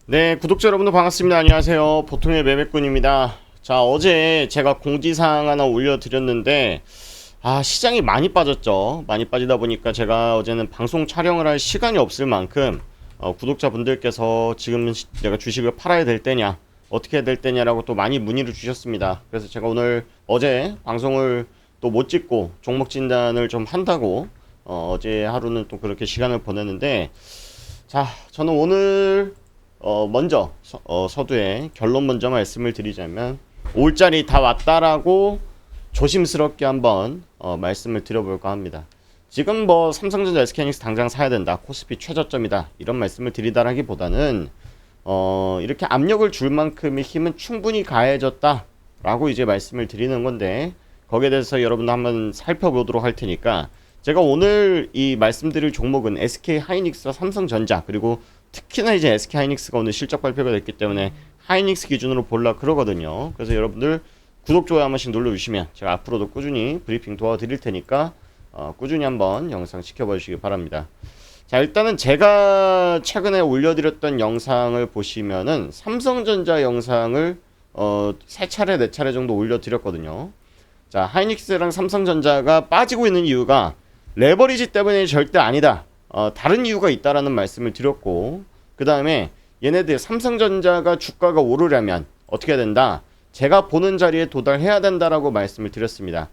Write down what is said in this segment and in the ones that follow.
네, 구독자 여러분들 반갑습니다. 안녕하세요. 보통의 매매꾼입니다. 자, 어제 제가 공지사항 하나 올려드렸는데 시장이 많이 빠졌죠. 많이 빠지다 보니까 제가 어제는 방송 촬영을 할 시간이 없을 만큼 구독자분들께서 지금 내가 주식을 팔아야 될 때냐, 어떻게 해야 될 때냐라고 또 많이 문의를 주셨습니다. 그래서 제가 어제 방송을 또 못 찍고 종목 진단을 좀 한다고 어제 하루는 또 그렇게 시간을 보냈는데, 자, 저는 오늘 먼저 서두에 결론 먼저 말씀을 드리자면 올자리 다 왔다라고 조심스럽게 한번 말씀을 드려볼까 합니다. 지금 뭐 삼성전자, SK하이닉스 당장 사야 된다, 코스피 최저점이다, 이런 말씀을 드리다라기보다는 이렇게 압력을 줄 만큼의 힘은 충분히 가해졌다라고 이제 말씀을 드리는 건데, 거기에 대해서 여러분도 한번 살펴보도록 할 테니까, 제가 오늘 이 말씀드릴 종목은 SK하이닉스와 삼성전자, 그리고 특히나 이제 SK하이닉스가 오늘 실적 발표가 됐기 때문에 하이닉스 기준으로 보려 그러거든요. 그래서 여러분들 구독, 좋아요 한 번씩 눌러주시면 제가 앞으로도 꾸준히 브리핑 도와드릴 테니까 꾸준히 한번 영상 지켜봐 주시기 바랍니다. 자, 일단은 제가 최근에 올려드렸던 영상을 보시면은 삼성전자 영상을 세 차례, 네 차례 정도 올려드렸거든요. 자, 하이닉스랑 삼성전자가 빠지고 있는 이유가 레버리지 때문에 절대 아니다. 다른 이유가 있다라는 말씀을 드렸고, 그 다음에 얘네들 삼성전자가 주가가 오르려면 어떻게 해야 된다? 제가 보는 자리에 도달해야 된다라고 말씀을 드렸습니다.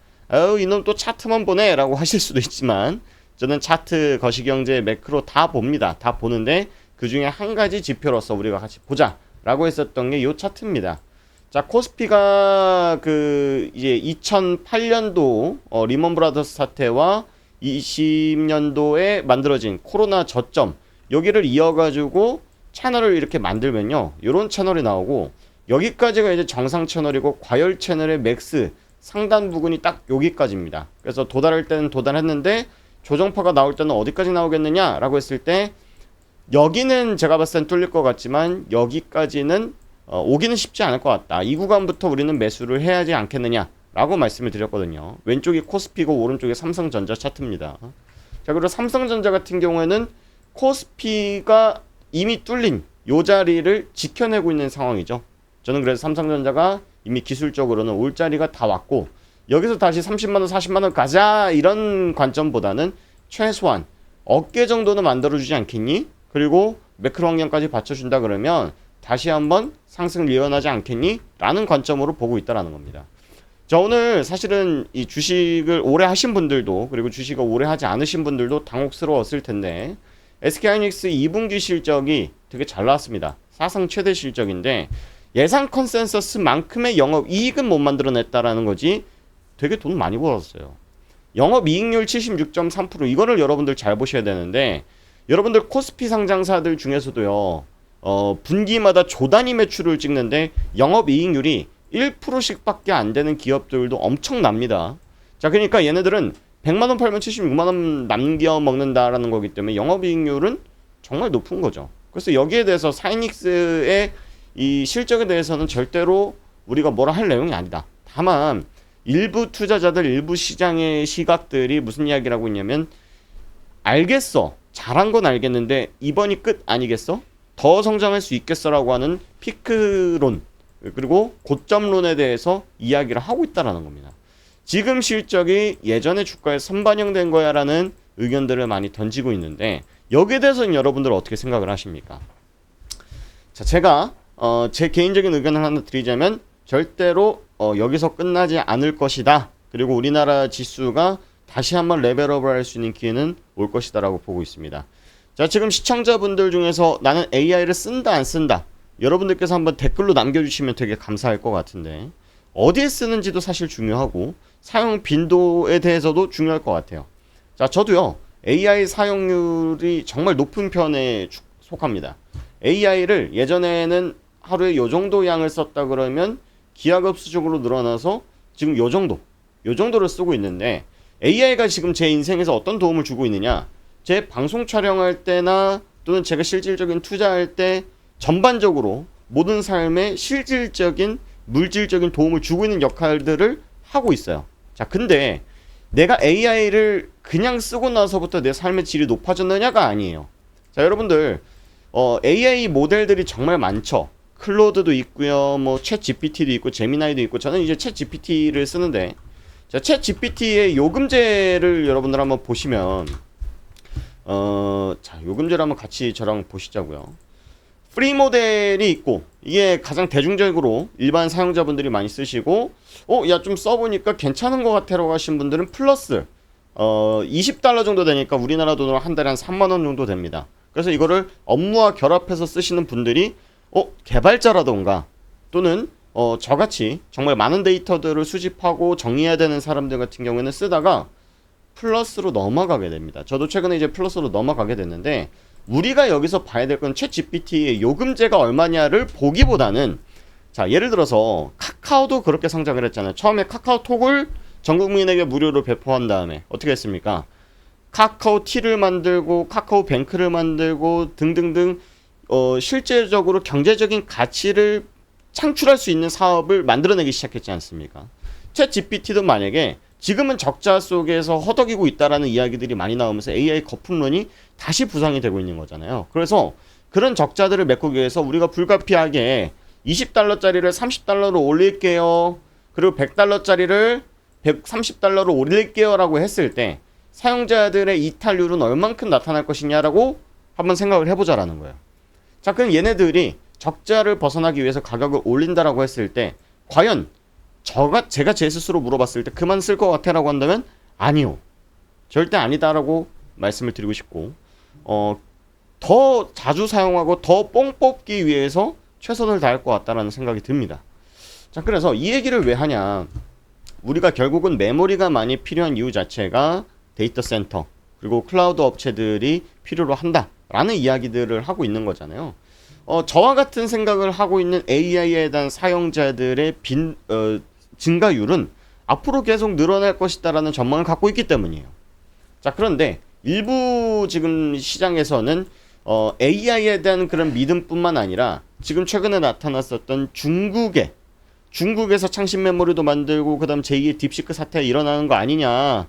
이놈 또 차트만 보네 라고 하실 수도 있지만, 저는 차트, 거시경제, 매크로 다 봅니다. 다 보는데 그 중에 한 가지 지표로서 우리가 같이 보자 라고 했었던 게 이 차트입니다. 자, 코스피가 이제 2008년도 리먼 브라더스 사태와 20년도에 만들어진 코로나 저점, 여기를 이어가지고 채널을 이렇게 만들면요, 요런 채널이 나오고, 여기까지가 이제 정상 채널이고 과열 채널의 맥스 상단 부분이 딱 여기까지입니다. 그래서 도달할 때는 도달했는데 조정파가 나올 때는 어디까지 나오겠느냐 라고 했을 때, 여기는 제가 봤을 땐 뚫릴 것 같지만 여기까지는 오기는 쉽지 않을 것 같다. 이 구간부터 우리는 매수를 해야 하지 않겠느냐 라고 말씀을 드렸거든요. 왼쪽이 코스피고 오른쪽이 삼성전자 차트입니다. 자, 그리고 삼성전자 같은 경우에는 코스피가 이미 뚫린 요 자리를 지켜내고 있는 상황이죠. 저는 그래서 삼성전자가 이미 기술적으로는 올 자리가 다 왔고, 여기서 다시 30만원, 40만원 가자 이런 관점보다는 최소한 어깨 정도는 만들어주지 않겠니? 그리고 매크로 환경까지 받쳐준다 그러면 다시 한번 상승을 이어나지 않겠니? 라는 관점으로 보고 있다라는 겁니다. 자, 오늘 사실은 이 주식을 오래 하신 분들도, 그리고 주식을 오래 하지 않으신 분들도 당혹스러웠을 텐데, SK하이닉스 2분기 실적이 되게 잘 나왔습니다. 사상 최대 실적인데 예상 컨센서스만큼의 영업이익은 못 만들어냈다라는 거지 되게 돈 많이 벌었어요. 영업이익률 76.3%, 이거를 여러분들 잘 보셔야 되는데, 여러분들 코스피 상장사들 중에서도요, 분기마다 조단위 매출을 찍는데 영업이익률이 1%씩 밖에 안 되는 기업들도 엄청납니다. 자, 그러니까 얘네들은 100만원 팔면 76만원 남겨 먹는다라는 거기 때문에 영업이익률은 정말 높은 거죠. 그래서 여기에 대해서 하이닉스의 이 실적에 대해서는 절대로 우리가 뭐라 할 내용이 아니다. 다만 일부 투자자들, 일부 시장의 시각들이 무슨 이야기를 하고 있냐면, 알겠어, 잘한 건 알겠는데 이번이 끝 아니겠어? 더 성장할 수 있겠어라고 하는 피크론, 그리고 고점론에 대해서 이야기를 하고 있다라는 겁니다. 지금 실적이 예전의 주가에 선반영된 거야 라는 의견들을 많이 던지고 있는데, 여기에 대해서는 여러분들 어떻게 생각을 하십니까? 자, 제가 제 개인적인 의견을 하나 드리자면, 절대로 여기서 끝나지 않을 것이다. 그리고 우리나라 지수가 다시 한번 레벨업을 할 수 있는 기회는 올 것이다 라고 보고 있습니다. 자, 지금 시청자분들 중에서 나는 AI를 쓴다 안 쓴다, 여러분들께서 한번 댓글로 남겨주시면 되게 감사할 것 같은데, 어디에 쓰는지도 사실 중요하고 사용 빈도에 대해서도 중요할 것 같아요. 자, 저도요, AI 사용률이 정말 높은 편에 속합니다. AI를 예전에는 하루에 요 정도 양을 썼다 그러면 기하급수적으로 늘어나서 지금 요 정도를 쓰고 있는데, AI가 지금 제 인생에서 어떤 도움을 주고 있느냐, 제 방송 촬영할 때나 또는 제가 실질적인 투자할 때 전반적으로 모든 삶에 실질적인 물질적인 도움을 주고 있는 역할들을 하고 있어요. 자, 근데 내가 AI를 그냥 쓰고 나서부터 내 삶의 질이 높아졌느냐가 아니에요. 자, 여러분들 AI 모델들이 정말 많죠. 클로드도 있고요. 뭐 챗 GPT도 있고 제미나이도 있고 저는 이제 챗 GPT를 쓰는데 자, 챗 GPT의 요금제를 여러분들 한번 보시면 자, 요금제를 한번 같이 저랑 보시자고요. 프리 모델이 있고 이게 가장 대중적으로 일반 사용자분들이 많이 쓰시고 야 좀 써보니까 괜찮은 것 같아라고 하신 분들은 플러스 20달러 정도 되니까 우리나라 돈으로 한 달에 한 3만원 정도 됩니다. 그래서 이거를 업무와 결합해서 쓰시는 분들이 개발자라던가 또는 저같이 정말 많은 데이터들을 수집하고 정리해야 되는 사람들 같은 경우에는 쓰다가 플러스로 넘어가게 됩니다. 저도 최근에 이제 플러스로 넘어가게 됐는데 우리가 여기서 봐야 될 건 챗 GPT의 요금제가 얼마냐를 보기보다는 자, 예를 들어서 카카오도 그렇게 성장을 했잖아요. 처음에 카카오톡을 전 국민에게 무료로 배포한 다음에 어떻게 했습니까? 카카오티를 만들고 카카오뱅크를 만들고 등등등 실제적으로 경제적인 가치를 창출할 수 있는 사업을 만들어내기 시작했지 않습니까? 챗 GPT도 만약에 지금은 적자 속에서 허덕이고 있다라는 이야기들이 많이 나오면서 AI 거품론이 다시 부상이 되고 있는 거잖아요. 그래서 그런 적자들을 메꾸기 위해서 우리가 불가피하게 20달러짜리를 30달러로 올릴게요. 그리고 100달러짜리를 130달러로 올릴게요 라고 했을 때 사용자들의 이탈률은 얼만큼 나타날 것이냐라고 한번 생각을 해보자라는 거예요. 자, 그럼 얘네들이 적자를 벗어나기 위해서 가격을 올린다라고 했을 때 과연 제가 제 스스로 물어봤을 때 그만 쓸 것 같아 라고 한다면 아니요. 절대 아니다라고 말씀을 드리고 싶고 더 자주 사용하고 더 뽕 뽑기 위해서 최선을 다할 것 같다라는 생각이 듭니다. 자, 그래서 이 얘기를 왜 하냐. 우리가 결국은 메모리가 많이 필요한 이유 자체가 데이터 센터 그리고 클라우드 업체들이 필요로 한다라는 이야기들을 하고 있는 거잖아요. 저와 같은 생각을 하고 있는 AI에 대한 사용자들의 증가율은 앞으로 계속 늘어날 것이다라는 전망을 갖고 있기 때문이에요. 자, 그런데 일부 지금 시장에서는 AI에 대한 그런 믿음뿐만 아니라 지금 최근에 나타났었던 중국에서 창신 메모리도 만들고 그다음 제2의 딥시크 사태가 일어나는 거 아니냐.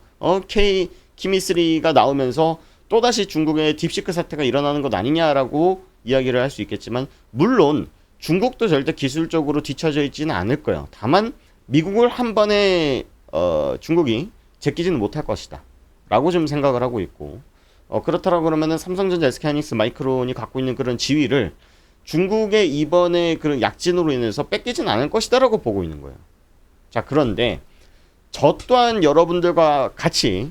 키미3가 나오면서 또다시 중국의 딥시크 사태가 일어나는 것 아니냐라고 이야기를 할 수 있겠지만 물론 중국도 절대 기술적으로 뒤처져 있지는 않을 거예요. 다만 미국을 한 번에 중국이 제끼지는 못할 것이다 라고 좀 생각을 하고 있고 그렇다라고 그러면은 삼성전자, SK하이닉스, 마이크론이 갖고 있는 그런 지위를 중국의 이번에 그런 약진으로 인해서 뺏기진 않을 것이다 라고 보고 있는 거예요. 자, 그런데 저 또한 여러분들과 같이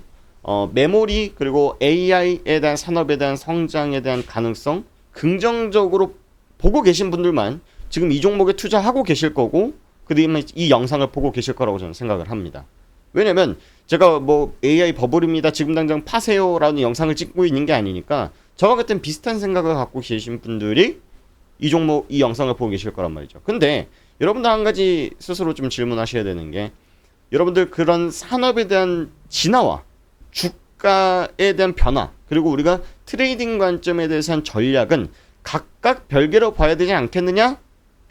메모리 그리고 AI에 대한 산업에 대한 성장에 대한 가능성 긍정적으로 보고 계신 분들만 지금 이 종목에 투자하고 계실 거고 그다음에 이 영상을 보고 계실 거라고 저는 생각을 합니다. 왜냐면 제가 뭐 AI 버블입니다. 지금 당장 파세요 라는 영상을 찍고 있는 게 아니니까 저와 같은 비슷한 생각을 갖고 계신 분들이 이 영상을 보고 계실 거란 말이죠. 근데 여러분들 한 가지 스스로 좀 질문하셔야 되는 게 여러분들 그런 산업에 대한 진화와 주가에 대한 변화 그리고 우리가 트레이딩 관점에 대해서 한 전략은 각각 별개로 봐야 되지 않겠느냐?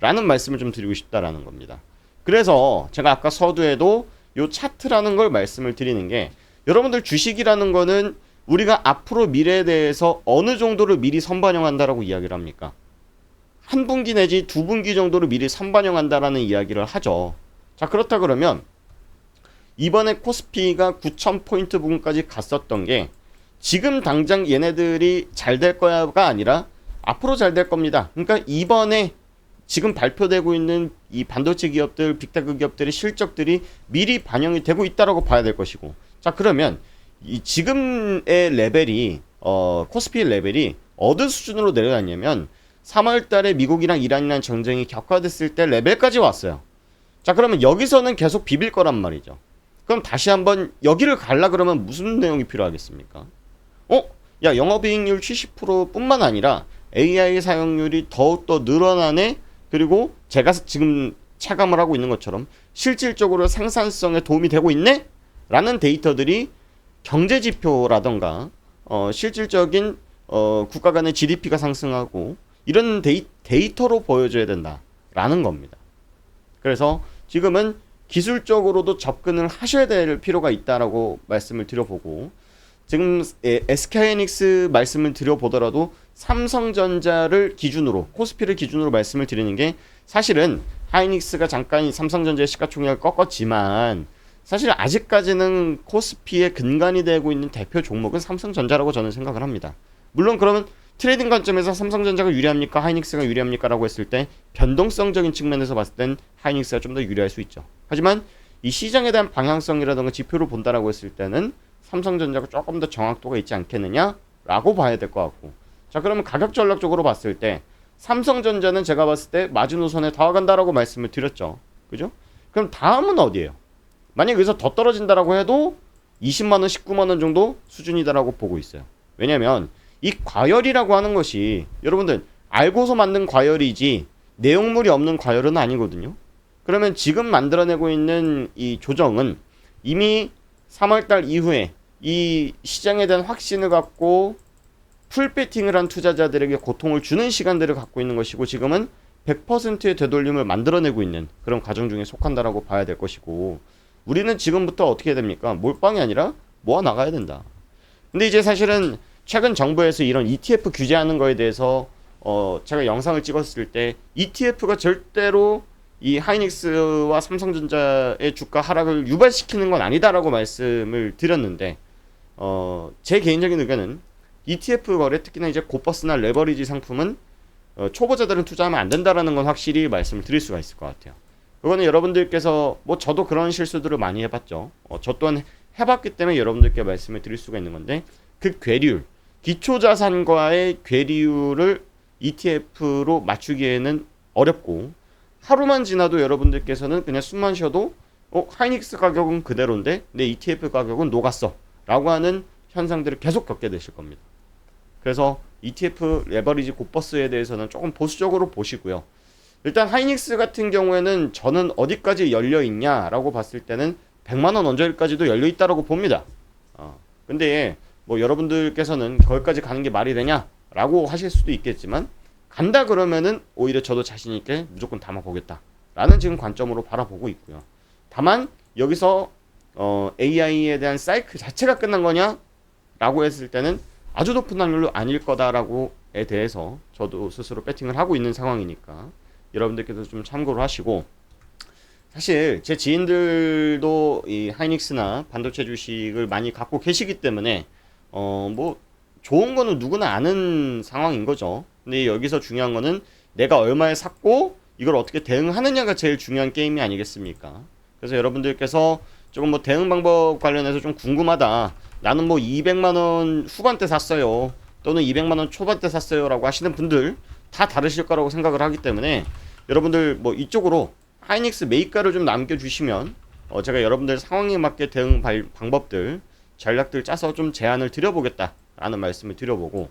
라는 말씀을 좀 드리고 싶다라는 겁니다. 그래서 제가 아까 서두에도 요 차트라는 걸 말씀을 드리는 게 여러분들 주식이라는 거는 우리가 앞으로 미래에 대해서 어느 정도를 미리 선반영한다라고 이야기를 합니까? 한 분기 내지 두 분기 정도를 미리 선반영한다라는 이야기를 하죠. 자, 그렇다 그러면 이번에 코스피가 9,000포인트 부근까지 갔었던 게 지금 당장 얘네들이 잘 될 거야가 아니라 앞으로 잘 될 겁니다. 그러니까 이번에 지금 발표되고 있는 이 반도체 기업들, 빅테크 기업들의 실적들이 미리 반영이 되고 있다라고 봐야 될 것이고 자, 그러면 이 지금의 레벨이 코스피의 레벨이 어느 수준으로 내려갔냐면 3월 달에 미국이랑 이란이란 전쟁이 격화됐을 때 레벨까지 왔어요. 자, 그러면 여기서는 계속 비빌 거란 말이죠. 그럼 다시 한번 여기를 갈라 그러면 무슨 내용이 필요하겠습니까? 야, 영업이익률 70% 뿐만 아니라 AI 사용률이 더욱더 늘어나네? 그리고 제가 지금 체감을 하고 있는 것처럼 실질적으로 생산성에 도움이 되고 있네? 라는 데이터들이 경제지표라던가 실질적인 국가 간의 GDP가 상승하고 이런 데이터로 보여줘야 된다라는 겁니다. 그래서 지금은 기술적으로도 접근을 하셔야 될 필요가 있다라고 말씀을 드려보고 지금 SK하이닉스 말씀을 드려보더라도 삼성전자를 기준으로 코스피를 기준으로 말씀을 드리는 게 사실은 하이닉스가 잠깐 삼성전자의 시가총액을 꺾었지만 사실 아직까지는 코스피의 근간이 되고 있는 대표 종목은 삼성전자라고 저는 생각을 합니다. 물론 그러면 트레이딩 관점에서 삼성전자가 유리합니까? 하이닉스가 유리합니까? 라고 했을 때 변동성적인 측면에서 봤을 땐 하이닉스가 좀 더 유리할 수 있죠. 하지만 이 시장에 대한 방향성이라든가 지표를 본다라고 했을 때는 삼성전자가 조금 더 정확도가 있지 않겠느냐라고 봐야 될 것 같고, 자 그러면 가격 전략적으로 봤을 때 삼성전자는 제가 봤을 때 마지노선에 다가간다라고 말씀을 드렸죠. 그죠? 그럼 다음은 어디예요? 만약 여기서 더 떨어진다라고 해도 20만원, 19만원 정도 수준이다라고 보고 있어요. 왜냐면 이 과열이라고 하는 것이 여러분들 알고서 만든 과열이지 내용물이 없는 과열은 아니거든요. 그러면 지금 만들어내고 있는 이 조정은 이미 3월달 이후에 이 시장에 대한 확신을 갖고 풀배팅을 한 투자자들에게 고통을 주는 시간들을 갖고 있는 것이고, 지금은 100%의 되돌림을 만들어내고 있는 그런 과정 중에 속한다라고 봐야 될 것이고, 우리는 지금부터 어떻게 해야 됩니까? 몰빵이 아니라 모아 나가야 된다. 근데 이제 사실은 최근 정부에서 이런 ETF 규제하는 거에 대해서 제가 영상을 찍었을 때 ETF가 절대로 이 하이닉스와 삼성전자의 주가 하락을 유발시키는 건 아니다라고 말씀을 드렸는데, 제 개인적인 의견은 ETF 거래, 특히나 이제 고버스나 레버리지 상품은 초보자들은 투자하면 안 된다라는 건 확실히 말씀을 드릴 수가 있을 것 같아요. 그거는 여러분들께서 뭐 저도 그런 실수들을 많이 해봤죠. 저 또한 해봤기 때문에 여러분들께 말씀을 드릴 수가 있는 건데, 그 괴리율, 기초자산과의 괴리율을 ETF로 맞추기에는 어렵고, 하루만 지나도 여러분들께서는 그냥 숨만 쉬어도 하이닉스 가격은 그대로인데 내 ETF 가격은 녹았어 라고 하는 현상들을 계속 겪게 되실 겁니다. 그래서 ETF 레버리지 곱버스에 대해서는 조금 보수적으로 보시고요. 일단 하이닉스 같은 경우에는 저는 어디까지 열려 있냐라고 봤을 때는 100만원 언저리까지도 열려 있다라고 봅니다. 근데 뭐 여러분들께서는 거기까지 가는 게 말이 되냐라고 하실 수도 있겠지만, 간다 그러면은 오히려 저도 자신 있게 무조건 담아보겠다 라는 지금 관점으로 바라보고 있고요. 다만 여기서 AI에 대한 사이클 자체가 끝난 거냐 라고 했을 때는 아주 높은 확률로 아닐 거다라고에 대해서 저도 스스로 배팅을 하고 있는 상황이니까 여러분들께서 좀 참고를 하시고, 사실 제 지인들도 이 하이닉스나 반도체 주식을 많이 갖고 계시기 때문에 뭐 좋은 거는 누구나 아는 상황인 거죠. 근데 여기서 중요한 거는 내가 얼마에 샀고 이걸 어떻게 대응하느냐가 제일 중요한 게임이 아니겠습니까? 그래서 여러분들께서 조금 뭐 대응 방법 관련해서 좀 궁금하다, 나는 뭐 200만원 후반대 샀어요 또는 200만원 초반대 샀어요 라고 하시는 분들 다 다르실 거라고 생각을 하기 때문에, 여러분들 뭐 이쪽으로 하이닉스 매입가를 좀 남겨주시면 제가 여러분들 상황에 맞게 대응 방법들, 전략들 짜서 좀 제안을 드려보겠다 라는 말씀을 드려보고,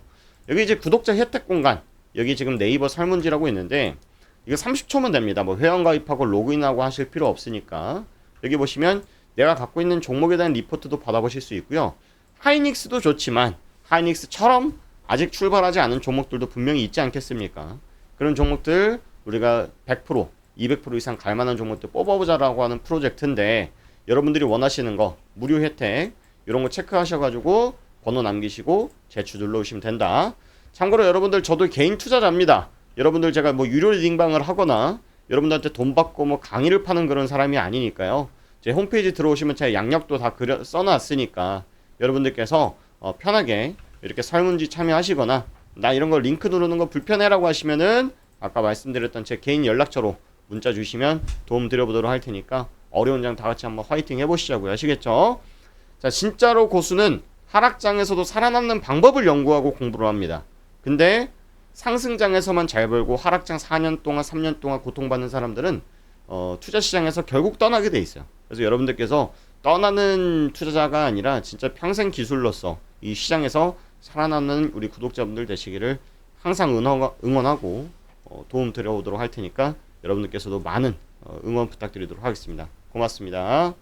여기 이제 구독자 혜택 공간, 여기 지금 네이버 설문지라고 있는데 이거 30초면 됩니다. 뭐 회원 가입하고 로그인하고 하실 필요 없으니까 여기 보시면 내가 갖고 있는 종목에 대한 리포트도 받아보실 수 있고요. 하이닉스도 좋지만 하이닉스처럼 아직 출발하지 않은 종목들도 분명히 있지 않겠습니까? 그런 종목들 우리가 100%, 200% 이상 갈만한 종목들 뽑아보자라고 하는 프로젝트인데, 여러분들이 원하시는 거 무료 혜택 이런 거 체크하셔가지고 번호 남기시고 제추 눌러오시면 된다. 참고로 여러분들 저도 개인 투자자입니다. 여러분들 제가 뭐 유료 리딩방을 하거나 여러분들한테 돈 받고 뭐 강의를 파는 그런 사람이 아니니까요. 제 홈페이지 들어오시면 제가 양력도 다 써놨으니까 여러분들께서 편하게 이렇게 설문지 참여하시거나 나 이런 거 링크 누르는 거 불편해라고 하시면은 아까 말씀드렸던 제 개인 연락처로 문자 주시면 도움 드려보도록 할 테니까 어려운 장 다 같이 한번 화이팅 해보시자고요. 아시겠죠? 자, 진짜로 고수는 하락장에서도 살아남는 방법을 연구하고 공부를 합니다. 근데 상승장에서만 잘 벌고 하락장 4년 동안 3년 동안 고통받는 사람들은 투자시장에서 결국 떠나게 돼 있어요. 그래서 여러분들께서 떠나는 투자자가 아니라 진짜 평생 기술로서 이 시장에서 살아남는 우리 구독자분들 되시기를 항상 응원하고 도움 드려오도록 할 테니까 여러분들께서도 많은 응원 부탁드리도록 하겠습니다. 고맙습니다.